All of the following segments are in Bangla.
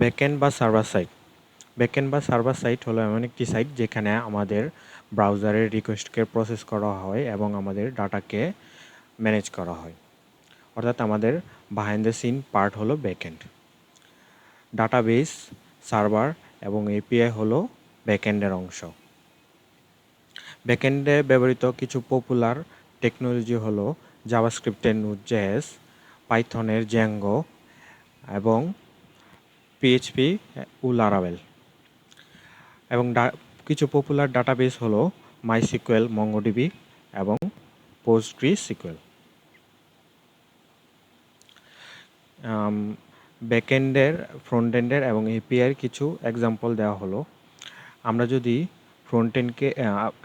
ব্যাকএন্ড বা সার্ভার সাইড। ব্যাকএন্ড বা সার্ভার সাইট হলো এমন একটি সাইট যেখানে আমাদের ব্রাউজারের রিকোয়েস্টকে প্রসেস করা হয় এবং আমাদের ডাটাকে ম্যানেজ করা হয়। অর্থাৎ আমাদের বিহাইন্ড দ্য সিন পার্ট হলো ব্যাকএন্ড। ডাটাবেস, সার্ভার এবং এপিআই হলো ব্যাকএন্ডের অংশ। ব্যাকএন্ডে ব্যবহৃত কিছু পপুলার টেকনোলজি হলো জাভাস্ক্রিপ্টের নোড.জেএস, পাইথনের জ্যাঙ্গো এবং পিএইচপি ও লারাভেল। এবং কিছু পপুলার ডাটাবেস হলো মাইসিকিউএল, মঙ্গোডিবি এবং পোস্টগ্রিসিকিউএল। ব্যাকএন্ডের, ফ্রন্টএন্ডের এবং এপিআইয়ের কিছু এক্সাম্পল দেওয়া হলো। আমরা যদি ফ্রন্টএন্ডকে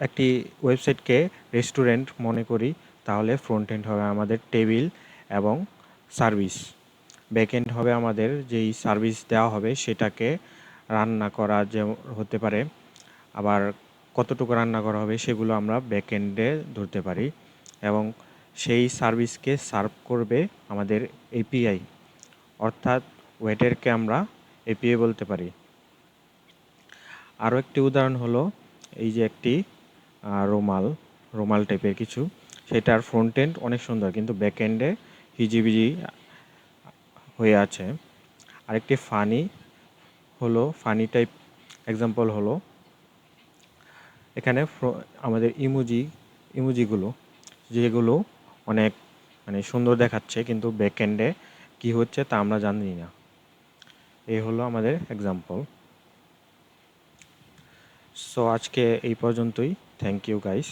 একটি ওয়েবসাইটকে রেস্টুরেন্ট মনে করি, তাহলে ফ্রন্টএন্ড হবে আমাদের টেবিল এবং সার্ভিস। ব্যাকএন্ড হবে আমাদের যেই সার্ভিস দেওয়া হবে সেটাকে রান্না করা, যে হতে পারে, আবার কতটুকু রান্না করা হবে সেগুলো আমরা ব্যাকএন্ডে ধরতে পারি এবং সেই সার্ভিসকে সার্ভ করবে আমাদের এপিআই, অর্থাৎ ওয়েটারকে আমরা এপিআই বলতে পারি। আরও একটি উদাহরণ হলো এই যে একটি রুমাল টাইপের কিছু, সেটার ফ্রন্টএন্ড অনেক সুন্দর কিন্তু ব্যাকএন্ডে হিজিবিজি হয়ে আছে। আরেকটি ফানি টাইপ এক্সাম্পল হলো এখানে আমাদের ইমোজিগুলো যেগুলো অনেক সুন্দর দেখাচ্ছে কিন্তু ব্যাকএন্ডে কি হচ্ছে তা আমরা জানি না। এই হলো আমাদের এক্সাম্পল। সো আজকে এই পর্যন্তই। Thank you guys.